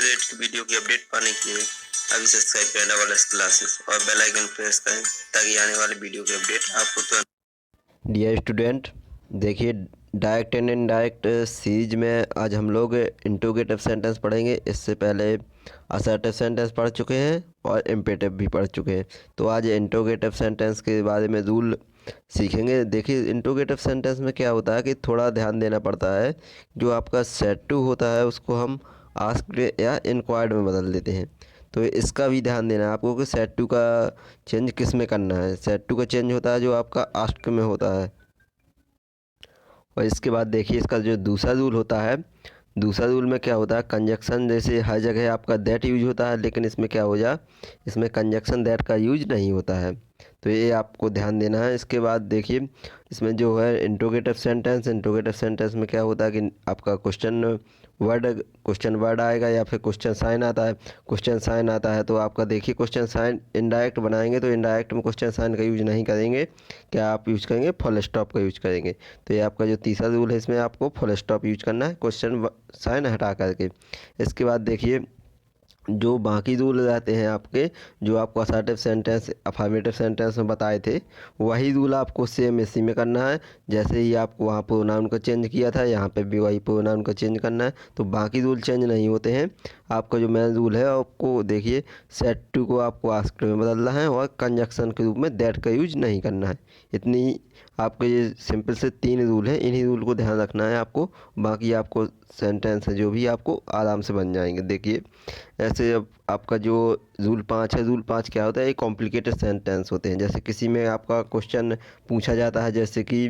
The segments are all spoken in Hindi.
रिलेटेड की वीडियो की अपडेट पाने के लिए अभी सब्सक्राइब करें डबल एस क्लासेस और बेल आइकन प्रेस करें ताकि आने वाली वीडियो की अपडेट आपको तुरंत। डियर स्टूडेंट, देखिए डायरेक्ट एंड इनडायरेक्ट सीरीज में आज हम लोग इंट्रोगेटिव सेंटेंस पढ़ेंगे। इससे पहले असर्टिव सेंटेंस पढ़ चुके हैं और इम्पेरेटिव भी पढ़ चुके हैं। तो आज इंट्रोगेटिव सेंटेंस के बारे में रूल सीखेंगे। देखिए इंट्रोगेटिव सेंटेंस में क्या होता है कि थोड़ा ध्यान देना पड़ता है। जो आपका सेड टू होता है उसको हम आस्क्ड या इंक्वायर्ड में बदल देते हैं। तो इसका भी ध्यान देना है आपको कि सेड टू का चेंज किस में करना है। सेड टू का चेंज होता है जो आपका आस्क्ड में होता है। और इसके बाद देखिए इसका जो दूसरा रूल होता है, दूसरा रूल में क्या होता है, कंजक्शन जैसे हर जगह आपका दैट यूज होता है, लेकिन इसमें क्या हो जा, इसमें कंजक्शन दैट का यूज नहीं होता है। तो ये आपको ध्यान देना है। इसके बाद देखिए इसमें जो है इंट्रोगेटिव सेंटेंस में क्या होता है कि आपका क्वेश्चन वर्ड आएगा या फिर क्वेश्चन साइन आता है। क्वेश्चन साइन आता है तो आपका देखिए क्वेश्चन साइन इनडायरेक्ट बनाएंगे तो इनडायरेक्ट में क्वेश्चन साइन का यूज नहीं करेंगे। क्या आप यूज करेंगे, फुल स्टॉप का यूज करेंगे। तो ये आपका जो तीसरा रूल है इसमें आपको फुल स्टॉप यूज करना है क्वेश्चन साइन हटा करके। इसके बाद देखिए जो बाकी रूल रहते हैं आपके, जो आपको असर्टिव सेंटेंस अफर्मेटिव सेंटेंस में बताए थे, वही रूल आपको सेम इसी में करना है। जैसे ही आपको वहाँ प्रोनाउन का चेंज किया था, यहाँ पे भी वही प्रोनाउन का चेंज करना है। तो बाकी रूल चेंज नहीं होते हैं। आपका जो मेन रूल है आपको देखिए सेड टू को आपको आस्क्ड में बदलना है और कंजक्शन के रूप में दैट का यूज नहीं करना है। इतनी आपके ये सिंपल से 3 रूल हैं, इन्हीं रूल को ध्यान रखना है आपको। बाकी आपको सेंटेंस है जो भी आपको आराम से बन जाएंगे। देखिए ऐसे अब आपका जो रूल 5 है, रूल 5 क्या होता है, एक कॉम्प्लिकेटेड सेंटेंस होते हैं। जैसे किसी में आपका क्वेश्चन पूछा जाता है, जैसे कि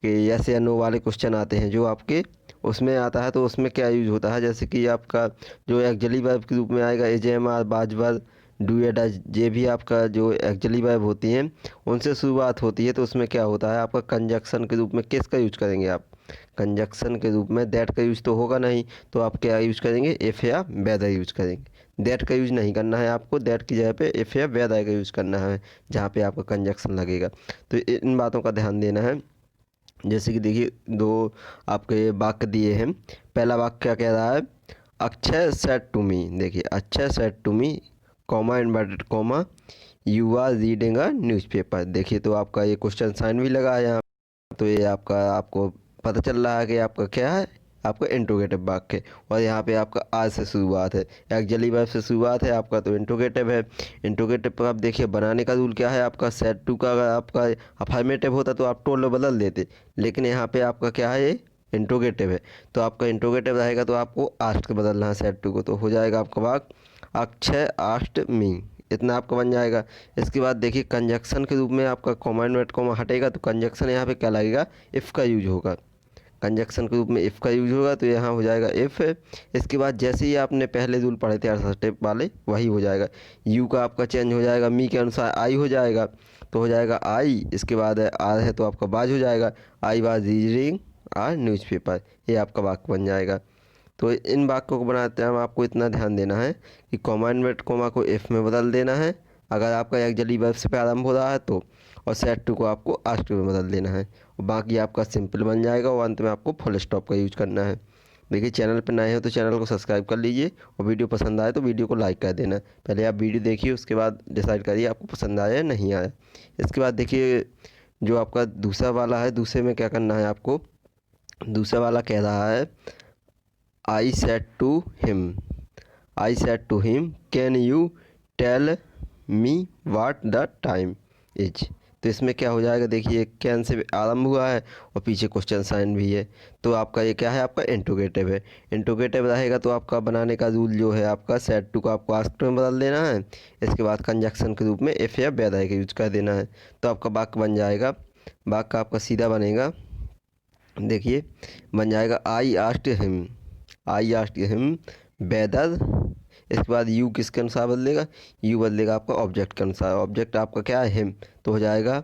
यस या नो वाले क्वेश्चन आते हैं जो आपके उसमें आता है, तो उसमें क्या यूज होता है, जैसे कि आपका जो एक्चुअली वर्ब के रूप में आएगा एज एम आर बाजवर डू या डज, ये भी आपका जो एक्चुअली वर्ब होती हैं उनसे शुरुआत होती है। तो उसमें क्या होता है आपका कंजक्शन के रूप में किसका यूज करेंगे आप, कंजक्शन के रूप में दैट का यूज तो होगा नहीं, तो आप क्या यूज करेंगे, इफ़ या वेदर यूज करेंगे। दैट का यूज नहीं करना है आपको, दैट की जगह पे इफ़ या वेदर का यूज करना है जहाँ पे आपका कंजक्शन लगेगा। तो इन बातों का ध्यान देना है। जैसे कि देखिए 2 आपके वाक्य दिए हैं। पहला वाक्य क्या कह रहा है, अक्षय सेड टू मी। देखिए Akshay said to me comma inverted comma you are reading a newspaper. देखिए तो आपका ये क्वेश्चन साइन भी लगा है यहाँ। तो ये आपका आपको पता चल रहा है कि आपका क्या है, आपका इंट्रोगेटिव वाक्य। और यहाँ पे आपका आज से शुरुआत है, एक्चुअली वर्ब से शुरुआत है आपका, तो इंट्रोगेटिव है। इंट्रोगेटिव पर आप देखिए बनाने का रूल क्या है आपका, सेड टू का अगर आपका अफर्मेटिव होता तो आप टोल बदल देते, लेकिन यहाँ पे आपका क्या है, ये इंट्रोगेटिव है। तो आपका इंट्रोगेटिव रहेगा तो आपको आस्ट बदलना है सेड टू को। तो हो जाएगा आपका वाक्य अक्षय आस्ट मी, इतना आपका बन जाएगा। इसके बाद देखिए कंजक्शन के रूप में आपका कॉमा इन्वर्ट कॉमा हटेगा, तो कंजक्शन यहाँ पे क्या लगेगा, इफ़ का यूज होगा। कंजक्शन के रूप में इफ़ का यूज होगा तो यहाँ हो जाएगा इफ़। इसके बाद जैसे ही आपने पहले रूल पढ़े थे असर्टिव वाले, वही हो जाएगा। यू का आपका चेंज हो जाएगा, मी के अनुसार आई हो जाएगा, तो हो जाएगा आई। इसके बाद आर है तो आपका बाज हो जाएगा, I was reading our newspaper. ये आपका वाक्य बन जाएगा। तो इन वाक्यों को बनाते हैं आपको इतना ध्यान देना है कि कॉमा इन्वर्ट कॉमा को इफ़ में बदल देना है अगर आपका एक्चुअली वर्ब से प्रारंभ हो रहा है तो, और सेड टू को आपको आस्क्ड में बदल देना है, और बाकी आपका सिंपल बन जाएगा। और अंत में आपको फुल स्टॉप का यूज करना है। देखिए चैनल पर नए हो तो चैनल को सब्सक्राइब कर लीजिए, और वीडियो पसंद आए तो वीडियो को लाइक कर देना। पहले आप वीडियो देखिए, उसके बाद डिसाइड करिए आपको पसंद आया या नहीं आया। इसके बाद देखिए जो आपका दूसरा वाला है, दूसरे में क्या करना है आपको, दूसरा वाला कह रहा है I said to him, I said to him, can you tell me what the time is। तो इसमें क्या हो जाएगा, देखिए कैन से आरंभ हुआ है और पीछे क्वेश्चन साइन भी है, तो आपका ये क्या है, आपका इंट्रोगेटिव है। इंट्रोगेटिव रहेगा तो आपका बनाने का रूल जो है आपका सेड टू को आपको आस्क्ड में बदल देना है। इसके बाद कंजक्शन के रूप में इफ़ या वेदर का यूज कर देना है, तो आपका वाक्य बन जाएगा। वाक्य आपका सीधा बनेगा, देखिए बन जाएगा आई आस्क्ड हिम वेदर। इसके बाद यू किसके अनुसार बदलेगा, यू बदलेगा आपका ऑब्जेक्ट के अनुसार। ऑब्जेक्ट आपका क्या है, हिम, तो हो जाएगा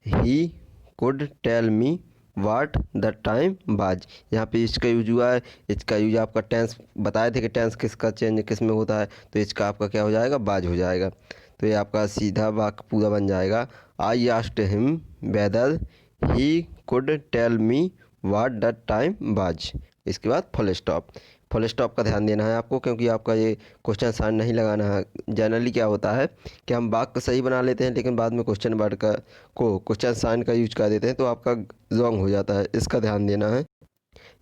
he could tell me what the time was. यहाँ पे इसका यूज हुआ है, इसका यूज आपका टेंस बताए थे कि टेंस किसका चेंज किस में होता है, तो इसका आपका क्या हो जाएगा, बाज हो जाएगा। तो ये आपका सीधा वाक्य पूरा बन जाएगा, I asked him whether he could tell me what the time was. इसके बाद फुल स्टॉप। फुल स्टॉप का ध्यान देना है आपको, क्योंकि आपका ये क्वेश्चन साइन नहीं लगाना है। जनरली क्या होता है कि हम वाक्य सही बना लेते हैं लेकिन बाद में क्वेश्चन वर्ड का को क्वेश्चन साइन का यूज कर देते हैं, तो आपका रॉन्ग हो जाता है, इसका ध्यान देना है।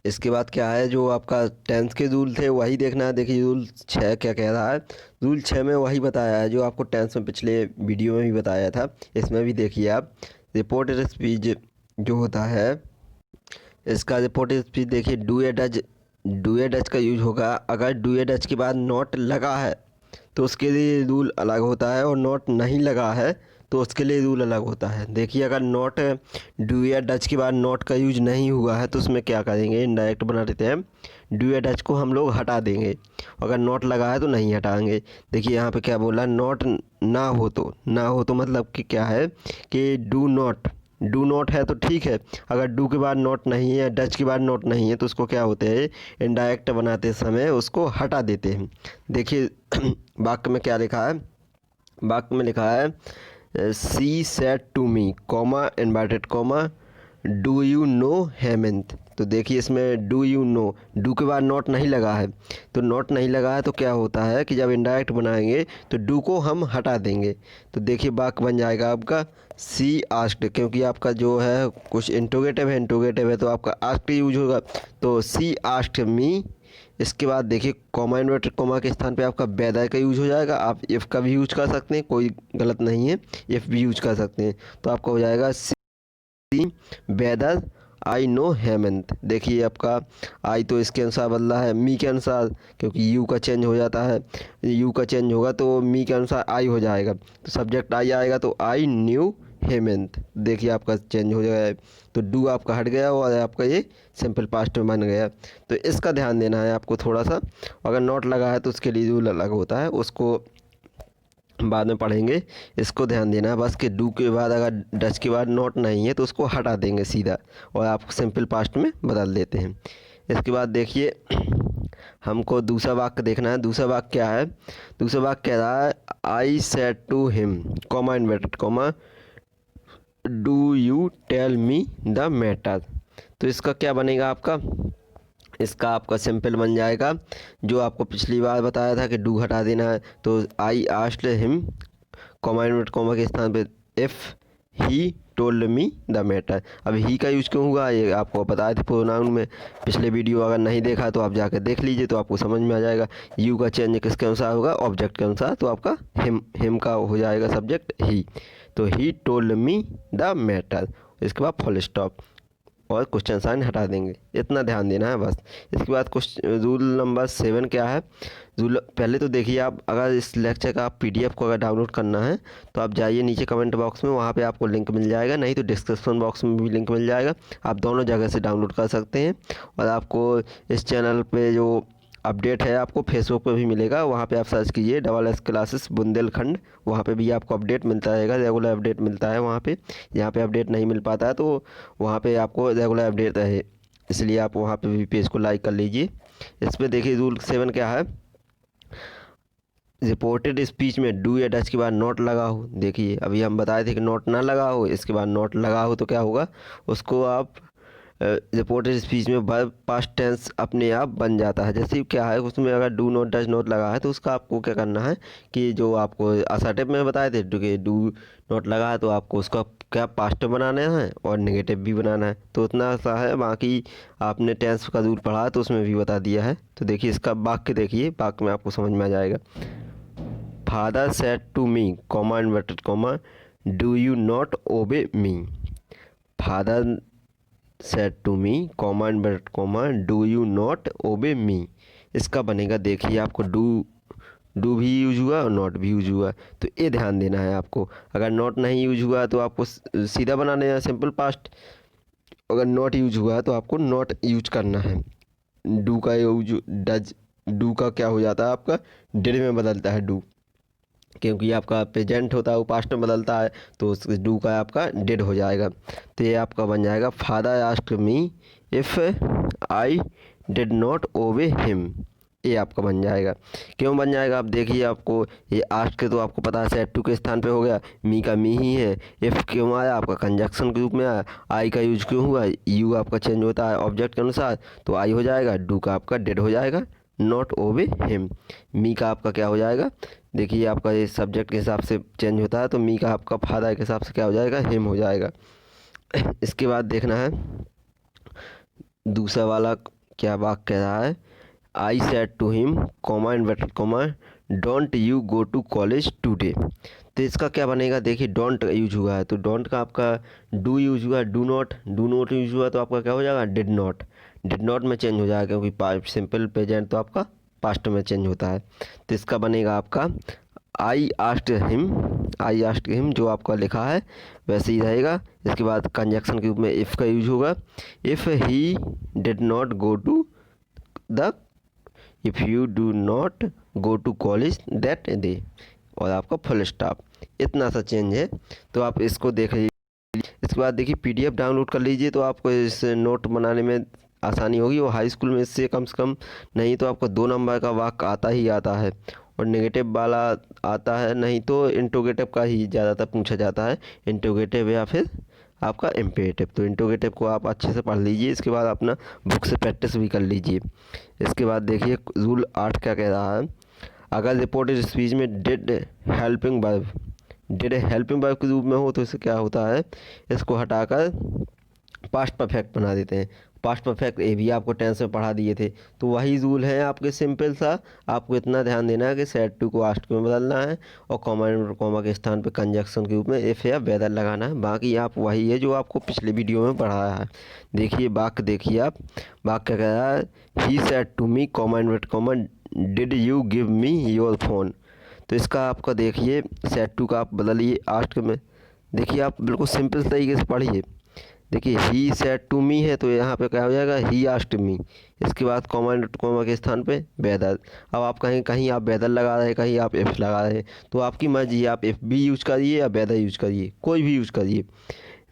इसके बाद क्या है, जो आपका टेंस के रूल थे वही देखना है। देखिए रूल 6 क्या कह रहा है। रूल 6 में वही बताया है जो आपको टेंस में पिछले वीडियो में भी बताया था, इसमें भी देखिए आप। रिपोर्टेड स्पीच जो होता है, इसका रिपोर्टेड स्पीच देखिए, डू या डज का यूज होगा। अगर डू या डज के बाद नॉट लगा है तो उसके लिए रूल अलग होता है, और नॉट नहीं लगा है तो उसके लिए रूल अलग होता है। देखिए अगर नॉट डू या डच के बाद नॉट का यूज नहीं हुआ है तो उसमें क्या करेंगे, इनडायरेक्ट बना देते हैं, डू या डच को हम लोग हटा देंगे। अगर नॉट लगा है तो नहीं हटाएंगे। देखिए यहाँ पे क्या बोला, नॉट ना हो तो मतलब कि क्या है कि डू नॉट है तो ठीक है। अगर डू के बाद नॉट नहीं है, डच के बाद नॉट नहीं है, तो उसको क्या होते हैं, इनडायरेक्ट बनाते समय उसको हटा देते हैं। देखिए वाक्य में क्या लिखा है, वाक्य में लिखा है she said to me comma inverted comma do you know Hemant. तो देखिए इसमें डू यू नो, डू के बाद नॉट नहीं लगा है, तो नॉट नहीं लगा है तो क्या होता है कि जब इनडायरेक्ट बनाएंगे तो डू को हम हटा देंगे। तो देखिए वाक्य बन जाएगा आपका सी आस्क्ड, क्योंकि आपका जो है कुछ इंटरोगेटिव है तो आपका आस्क्ड यूज होगा, तो सी आस्क्ड मी। इसके बाद देखिए कॉमा इन्वर्टेड कॉमा के स्थान पे आपका वेदर का यूज हो जाएगा। आप इफ़ का भी यूज कर सकते हैं, कोई गलत नहीं है, इफ़ भी यूज कर सकते हैं। तो आपका हो जाएगा see whether I know Hemant. देखिए आपका आई तो इसके अनुसार बदला है मी के अनुसार, क्योंकि यू का चेंज हो जाता है, यू का चेंज होगा तो मी के अनुसार आई हो जाएगा, तो सब्जेक्ट आई आएगा तो आई न्यू हेमंत। देखिए आपका चेंज हो गया है, तो डू आपका हट गया और आपका ये सिंपल पास्ट में बन गया। तो इसका ध्यान देना है आपको थोड़ा सा। अगर नॉट लगा है तो उसके लिए रूल अलग होता है, उसको बाद में पढ़ेंगे। इसको ध्यान देना है बस कि डू के बाद अगर डच के बाद नॉट नहीं है तो उसको हटा देंगे सीधा, और आप सिंपल पास्ट में बदल देते हैं। इसके बाद देखिए हमको दूसरा वाक्य देखना है। दूसरा वाक्य क्या है, दूसरा वाक्य कह रहा है I said to him comma inverted comma do you tell me the matter. तो इसका क्या बनेगा आपका, इसका आपका सिंपल बन जाएगा जो आपको पिछली बार बताया था कि डू हटा देना है, तो आई asked him comma inverted comma के स्थान पे if he told me the matter. अब ही का यूज़ क्यों हुआ ये आपको बताया था प्रोनाउन में, पिछले वीडियो अगर नहीं देखा तो आप जाकर देख लीजिए तो आपको समझ में आ जाएगा। यू का चेंज किसके अनुसार होगा, ऑब्जेक्ट के अनुसार, तो आपका हिम का हो जाएगा सब्जेक्ट ही, तो he told me the matter. इसके बाद फुल स्टॉप और क्वेश्चन साइन हटा देंगे, इतना ध्यान देना है बस। इसके बाद रूल नंबर 7 क्या है, रूल पहले तो देखिए आप अगर इस लेक्चर का आप पीडीएफ को अगर डाउनलोड करना है तो आप जाइए नीचे कमेंट बॉक्स में, वहाँ पे आपको लिंक मिल जाएगा, नहीं तो डिस्क्रिप्शन बॉक्स में भी लिंक मिल जाएगा। आप दोनों जगह से डाउनलोड कर सकते हैं। और आपको इस चैनल पे जो अपडेट है आपको फेसबुक पे भी मिलेगा, वहाँ पे आप सर्च कीजिए SSS क्लासेस बुंदेलखंड, वहाँ पे भी आपको अपडेट मिलता रहेगा, रेगुलर अपडेट मिलता है वहाँ पे। यहाँ पे अपडेट नहीं मिल पाता है तो वहाँ पे आपको रेगुलर अपडेट रहे, इसलिए आप वहाँ पे भी पेज को लाइक कर लीजिए। इस पर देखिए रूल 7 क्या है, रिपोर्टेड स्पीच में डू या डच के बाद नॉट लगा हो। देखिए अभी हम बताए थे कि नॉट ना लगा हो, इसके बाद नॉट लगा हो तो क्या होगा, उसको आप रिपोर्टेड स्पीच में वर्ब पास्ट टेंस अपने आप बन जाता है। जैसे क्या है उसमें अगर डू नॉट डज नॉट लगा है तो उसका आपको क्या करना है कि जो आपको असर्टिव में बताए थे कि डू नॉट लगा है तो आपको उसका क्या पास्ट में बनाना है और नेगेटिव भी बनाना है, तो उतना सा है। बाकी आपने टेंस का रूल पढ़ा तो उसमें भी बता दिया है। तो देखिए इसका वाक्य देखिए, वाक्य में आपको समझ में आ जाएगा। Father said to me comma inverted comma do you not obey me. Father said to me comma inverted comma do you not obey me. इसका बनेगा देखिए आपको डू भी यूज हुआ और नॉट भी यूज हुआ, तो ये ध्यान देना है आपको। अगर नॉट नहीं यूज हुआ तो आपको सीधा बनाना है सिंपल पास्ट, अगर नॉट यूज हुआ तो आपको नॉट यूज करना है। डू का यूज डू का क्या हो जाता है आपका डिड में बदलता है डू, क्योंकि आपका प्रेजेंट होता है वो पास्ट में बदलता है, तो उस डू का आपका डिड हो जाएगा। तो ये आपका बन जाएगा father asked me if I did not obey him. ये आपका बन जाएगा। क्यों बन जाएगा आप देखिए, आपको ये आस्क के तो आपको पता है सेड टू के स्थान पे हो गया, मी का मी ही है। इफ़ क्यों आया आपका कंजक्शन के रूप में आया, आई का यूज क्यों हुआ, यू आपका चेंज होता है ऑब्जेक्ट के अनुसार, तो आई हो जाएगा, डू का आपका डिड हो जाएगा। Not obey him. मी का आपका क्या हो जाएगा, देखिए आपका ये सब्जेक्ट के हिसाब से चेंज होता है, तो मी का आपका फादर के हिसाब से क्या हो जाएगा, हिम हो जाएगा। इसके बाद देखना है दूसरा वाला क्या वाक्य कह रहा है, I said to him comma inverted comma don't you go to college today. तो इसका क्या बनेगा, देखिए डोंट यूज हुआ है तो डोंट का आपका डू यूज हुआ, डू नॉट यूज हुआ तो आपका क्या हो जाएगा, डिड नॉट में चेंज हो जाएगा, क्योंकि सिंपल प्रेजेंट तो आपका पास्ट में चेंज होता है। तो इसका बनेगा आपका आई आस्क्ड हिम जो आपका लिखा है वैसे ही रहेगा। इसके बाद कंजक्शन के रूप में इफ़ का यूज होगा, if he did not go to the if you do not go to college that day, और आपका फुल स्टॉप। इतना सा चेंज है, तो आप इसको देख लीजिए। इसके बाद देखिए पीडीएफ डाउनलोड कर लीजिए, तो आपको इस नोट बनाने में आसानी होगी। और हाई स्कूल में इससे कम से कम नहीं तो आपको 2 नंबर का वाक्य आता ही आता है, और नेगेटिव वाला आता है, नहीं तो इंट्रोगेटिव का ही ज़्यादातर पूछा जाता है, इंट्रोगेटिव या फिर आपका इम्पेरेटिव। तो इंट्रोगेटिव को आप अच्छे से पढ़ लीजिए, इसके बाद अपना बुक से प्रैक्टिस भी कर लीजिए। इसके बाद देखिए रूल 8 क्या कह रहा है, अगर रिपोर्टेड स्पीच में डिड हेल्पिंग वर्ब के रूप में हो तो इससे क्या होता है, इसको हटाकर पास्ट परफेक्ट बना देते हैं। पास्ट परफेक्ट ये भी आपको टेंस में पढ़ा दिए थे, तो वही रूल है आपके, सिंपल सा। आपको इतना ध्यान देना है कि सेड टू को आस्क्ड में बदलना है, और कॉमा के स्थान पे कंजक्शन के रूप में इफ या वेदर लगाना है। बाकी आप वही है जो आपको पिछले वीडियो में पढ़ाया है। देखिए वाक्य देखिए आप, वाक्य कह रहा है he said to me comma did you give me your phone. तो इसका आपका देखिए सेड टू का आप बदलिए आस्क्ड में। देखिए आप बिल्कुल सिंपल तरीके से पढ़िए। देखिए ही सेड टू मी है तो यहाँ पे क्या हो जाएगा, ही आस्क्ड मी। इसके बाद कॉमा के स्थान पे वेदर। अब आप कहीं आप वेदर लगा रहे हैं, कहीं आप इफ़ लगा रहे हैं, तो आपकी मर्जी है, आप इफ़ भी यूज करिए या वेदर यूज करिए, कोई भी यूज करिए।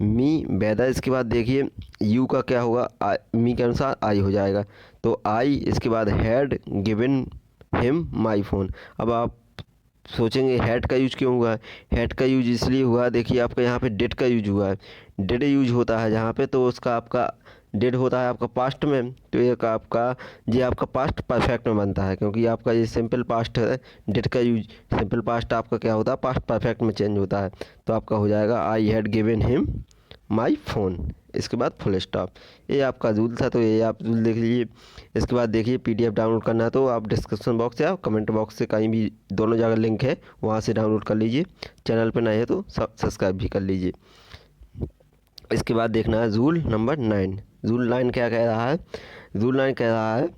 मी वेदर, इसके बाद देखिए यू का क्या होगा, मी के अनुसार आई हो जाएगा, तो आई। इसके बाद had given him my phone. अब आप सोचेंगे हैड का यूज क्यों हुआ है, हैड का यूज इसलिए हुआ, देखिए आपका यहाँ पे डिड का यूज हुआ है। डिड यूज होता है जहाँ पे, तो उसका आपका डिड होता है आपका पास्ट में, तो एक आपका ये आपका पास्ट परफेक्ट में बनता है, क्योंकि आपका ये सिंपल पास्ट है। डिड का यूज सिंपल पास्ट आपका क्या होता है, पास्ट परफेक्ट में चेंज होता है। तो आपका हो जाएगा I had given him my phone, इसके बाद फुल स्टॉप। ये आपका रूल था, तो ये आप रूल देख लीजिए। इसके बाद देखिए पीडीएफ डाउनलोड करना है तो आप डिस्क्रिप्शन बॉक्स या कमेंट बॉक्स से कहीं भी, दोनों जगह लिंक है, वहाँ से डाउनलोड कर लीजिए। चैनल पर नए है तो सब्सक्राइब भी कर लीजिए। इसके बाद देखना है रूल नंबर 9। रूल 9 क्या कह रहा है, रूल 9 कह रहा है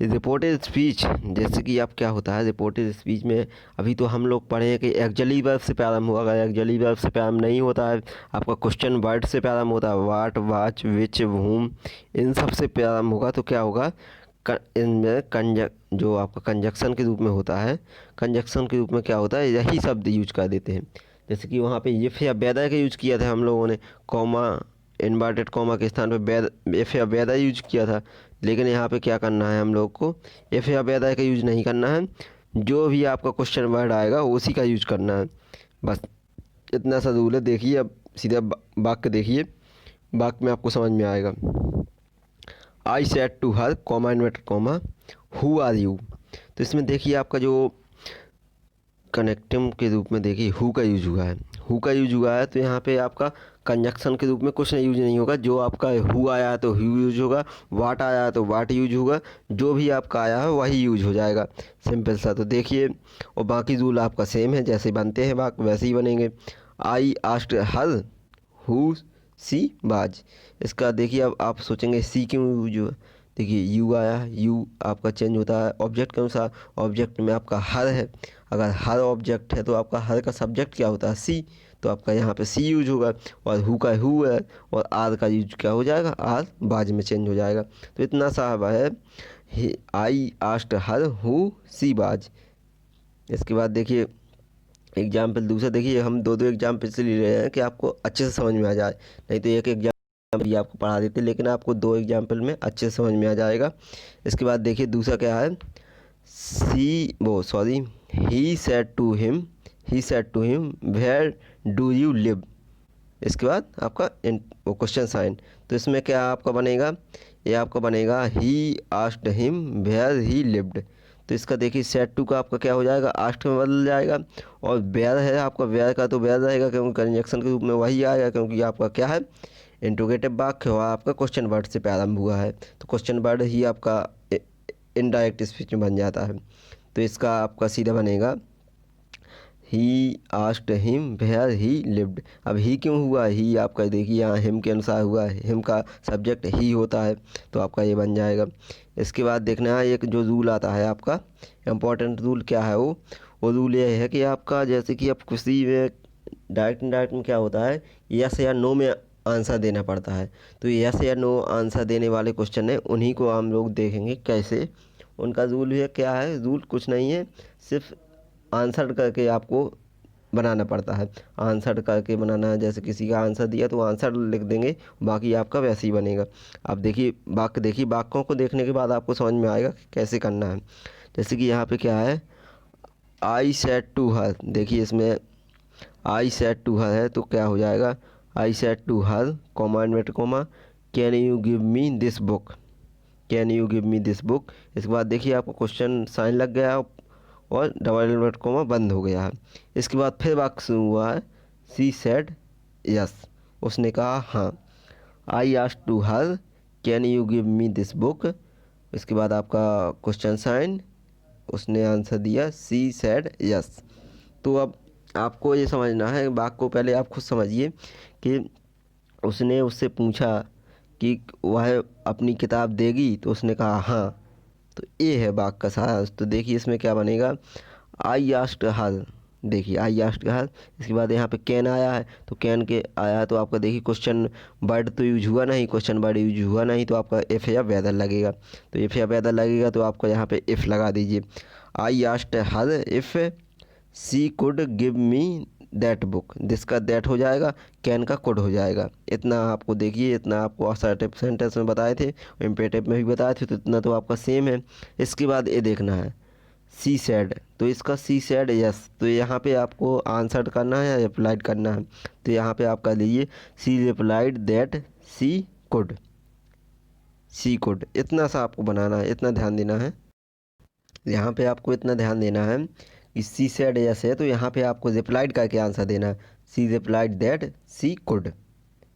रिपोर्टेड स्पीच, जैसे कि आप क्या होता है रिपोर्टेड स्पीच में, अभी तो हम लोग पढ़े हैं कि एक्चुअली वर्ब से प्रारंभ हुआ। अगर एक्चुअली वर्ब से प्रारंभ नहीं होता है, आपका क्वेश्चन वर्ड से प्रारंभ होता है, वाट, वाच, विच, वूम, इन सब से प्रारंभ होगा, तो क्या होगा, इनमें जो आपका कंजक्शन के रूप में होता है, कंजक्शन के रूप में क्या होता है, यही शब्द यूज कर देते हैं। जैसे कि वहाँ पे इफ या वेदर का यूज किया था हम लोगों ने, कॉमा इन्वर्टेड कॉमा के स्थान पे इफ या वेदर यूज किया था, लेकिन यहाँ पे क्या करना है हम लोग को, इफ या वेदर का यूज नहीं करना है, जो भी आपका क्वेश्चन वर्ड आएगा उसी का यूज करना है, बस इतना सा रूल है। देखिए अब सीधा वाक्य देखिए, वाक्य में आपको समझ में आएगा। I said to her comma inverted comma who are you. तो इसमें देखिए आपका जो कनेक्टिव के रूप में देखिए हु का यूज हुआ है, हु का यूज हुआ है, तो यहाँ पे आपका कंजक्शन के रूप में कुछ यूज नहीं होगा। जो आपका हु आया है तो हु यूज होगा, वाट आया है तो वाट यूज होगा, जो भी आपका आया है वही यूज हो जाएगा, सिंपल सा। तो देखिए, और बाकी रूल आपका सेम है, जैसे बनते हैं वाक्य वैसे ही बनेंगे। आई आस्क्ड हर हु सी बाज। इसका देखिए अब आप सोचेंगे सी क्यों यूज हुआ, देखिए यू आया, यू आपका चेंज होता है ऑब्जेक्ट के अनुसार। ऑब्जेक्ट में आपका हर है, अगर हर ऑब्जेक्ट है तो आपका हर का सब्जेक्ट क्या होता है, सी, तो आपका यहाँ पे सी यूज होगा। और हु का हु है, और आर का यूज क्या हो जाएगा, आर बाज में चेंज हो जाएगा। तो इतना सा है, आई आस्क्ड हर हु सी बाज। इसके बाद देखिए एग्जाम्पल दूसरा, देखिए हम दो एग्जाम्पल से ले रहे हैं कि आपको अच्छे से समझ में आ जाए, नहीं तो एक एग्जाम्पल भी आपको पढ़ा देते, लेकिन आपको 2 एग्जाम्पल में अच्छे से समझ में आ जाएगा। इसके बाद देखिए दूसरा क्या है, he said to him where do you live. इसके बाद आपका वो क्वेश्चन साइन, तो इसमें क्या आपका बनेगा, ये आपका बनेगा he asked him where he lived. तो इसका देखिए सेड टू का आपका क्या हो जाएगा, आस्क्ड में बदल जाएगा। और वेयर है आपका, वेयर का तो वेयर रहेगा क्योंकि कंजक्शन के रूप में वही आएगा, क्योंकि आपका क्या है इंट्रोगेटिव वाक्य हुआ, आपका क्वेश्चन वर्ड से प्रारंभ हुआ है, तो क्वेश्चन वर्ड ही आपका इनडायरेक्ट स्पीच में बन जाता है। तो इसका आपका सीधा बनेगा he asked him where he lived. अब ही क्यों हुआ, ही आपका देखिए यहाँ हिम के अनुसार हुआ है, हिम का सब्जेक्ट ही होता है, तो आपका ये बन जाएगा। इसके बाद देखना है एक जो रूल आता है आपका इम्पोर्टेंट रूल, क्या है वो रूल ये है कि आपका जैसे कि आप किसी में डायरेक्ट इनडायरेक्ट में क्या होता है, यस या नो में आंसर देना पड़ता है। तो यस या नो आंसर देने वाले क्वेश्चन है, उन्हीं को हम लोग देखेंगे कैसे। उनका रूल है, क्या है रूल, कुछ नहीं है, सिर्फ आंसर करके आपको बनाना पड़ता है। आंसर करके बनाना है, जैसे किसी का आंसर दिया तो आंसर लिख देंगे, बाकी आपका वैसे ही बनेगा। आप देखिए वाक्य, देखिए वाक्यों को देखने के बाद आपको समझ में आएगा कि कैसे करना है। जैसे कि यहाँ पे क्या है, आई सेड टू हर, देखिए इसमें आई सेड टू हर है, तो क्या हो जाएगा I said to her comma inverted comma can you give me this book, can you give me this book. इसके बाद देखिए आपको क्वेश्चन साइन लग गया और डबल इनवर्टेड कॉमा बंद हो गया है। इसके बाद फिर वाक्य शुरू हुआ है, शी सेड यस, उसने कहा हाँ। I asked to her can you give me this book. इसके बाद आपका क्वेश्चन साइन, उसने आंसर दिया शी सेड यस। तो अब आपको ये समझना है, वाक्य को पहले आप खुद समझिए कि उसने उससे पूछा कि वह अपनी किताब देगी, तो उसने कहा हाँ। तो ये है वाक्य का सारांश। तो देखिए इसमें क्या बनेगा, आई आस्क्ड हर, देखिए आई आस्क्ड हर। इसके बाद यहाँ पे कैन आया है, तो कैन के आया है, तो आपका देखिए क्वेश्चन वर्ड तो यूज हुआ नहीं, क्वेश्चन वर्ड यूज हुआ नहीं, तो आपका इफ़ या वेदर लगेगा। तो इफ़ या वेदर लगेगा तो आपको यहाँ पे इफ़ लगा दीजिए। I asked her if she could give me that book, जिसका दैट हो जाएगा, कैन का कुड हो जाएगा। इतना आपको देखिए, इतना आपको असर्टिव सेंटेंस में बताए थे, इम्पेरेटिव में भी बताए थे, तो इतना तो आपका सेम है। इसके बाद ये देखना है सी सैड, तो इसका सी सैड यस, तो यहाँ पे आपको आंसर करना है या रिप्लाइड करना है। तो यहाँ पे आप कर लीजिए she replied that she could, she could, इतना सा आपको बनाना है, इतना ध्यान देना है। यहाँ पे आपको इतना ध्यान देना है कि सी सेड यस है, तो यहाँ पे आपको रिप्लाइड करके आंसर देना है, सी रिप्लाइड दैट सी कुड।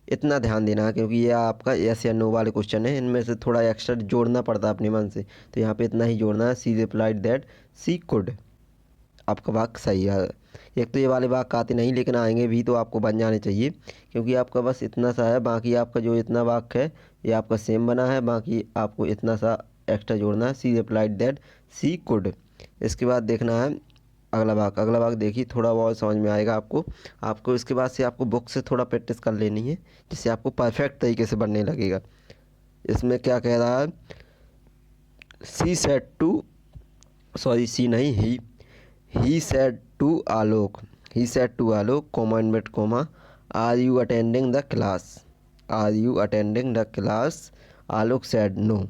इतना ध्यान देना है क्योंकि ये आपका यस या नो वाले क्वेश्चन है, इनमें से थोड़ा एक्स्ट्रा जोड़ना पड़ता है अपने मन से, तो यहाँ पे इतना ही जोड़ना है, सी रिप्लाइड दैट सी कुड। आपका वाक्य सही है। एक तो ये वाले वाक्य आते नहीं, लेकिन आएंगे भी तो आपको बन जाने चाहिए, क्योंकि आपका बस इतना सा है, बाकी आपका जो इतना वाक्य है ये आपका सेम बना है, बाकी आपको इतना सा एक्स्ट्रा जोड़ना है, सी रिप्लाइड दैट सी कुड। इसके बाद देखना है अगला वाक्य, अगला वाक्य देखिए थोड़ा बहुत समझ में आएगा आपको इसके बाद से आपको बुक से थोड़ा प्रैक्टिस कर लेनी है, जिससे आपको परफेक्ट तरीके से बनने लगेगा। इसमें क्या कह रहा है, she said to, sorry she नहीं he said to Alok, he said to Alok comma invert comma are you attending the class, are you attending the class. Alok said no,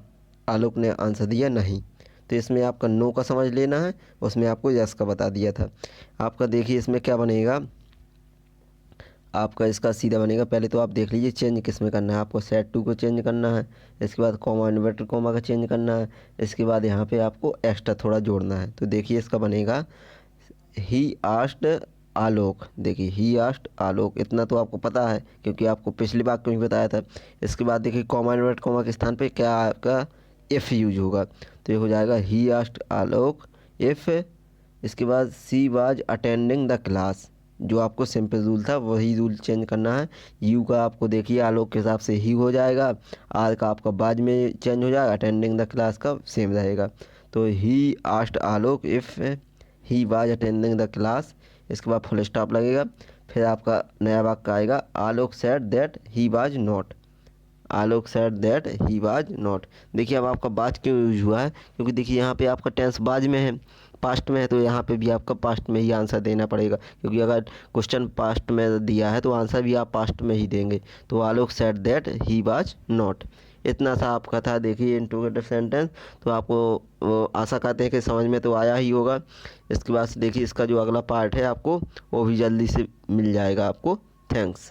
Alok ने आंसर दिया नहीं। तो इसमें आपका नो का समझ लेना है, उसमें आपको यस का बता दिया था। आपका देखिए इसमें क्या बनेगा, आपका इसका सीधा बनेगा, पहले तो आप देख लीजिए चेंज किस में करना है, आपको सेट टू को चेंज करना है, इसके बाद कॉमा इन्वर्टेड कॉमा का चेंज करना है, इसके बाद यहाँ पे आपको एक्स्ट्रा थोड़ा जोड़ना है। तो देखिए इसका बनेगा ही आस्क्ड आलोक, देखिए ही आस्क्ड आलोक, इतना तो आपको पता है क्योंकि आपको पिछली बार क्यों बताया था। इसके बाद देखिए कॉमा इन्वर्टेड कॉमा के स्थान पे क्या आपका इफ़ यूज होगा, तो ये हो जाएगा ही आस्क्ड आलोक इफ़, इसके बाद she was attending the class, जो आपको सिंपल रूल था वही रूल चेंज करना है। यू का आपको देखिए आलोक के हिसाब से ही हो जाएगा, आर का आपका बाद में चेंज हो जाएगा, अटेंडिंग द क्लास का सेम रहेगा। तो he asked Alok if he was attending the class, इसके बाद फुल स्टॉप लगेगा, फिर आपका नया वाक्य आएगा Alok said that he was not, Alok said that he was not. देखिए अब आपका बाज क्यों यूज हुआ है, क्योंकि देखिए यहाँ पे आपका टेंस बाज में है, पास्ट में है, तो यहाँ पे भी आपका पास्ट में ही आंसर देना पड़ेगा, क्योंकि अगर क्वेश्चन पास्ट में दिया है तो आंसर भी आप पास्ट में ही देंगे। तो Alok said that he was not, इतना सा आपका था देखिए इंट्रोगेटिव सेंटेंस। तो आपको आशा करते हैं कि समझ में तो आया ही होगा। इसके बाद से देखिए इसका जो अगला पार्ट है आपको वो भी जल्दी से मिल जाएगा आपको। थैंक्स।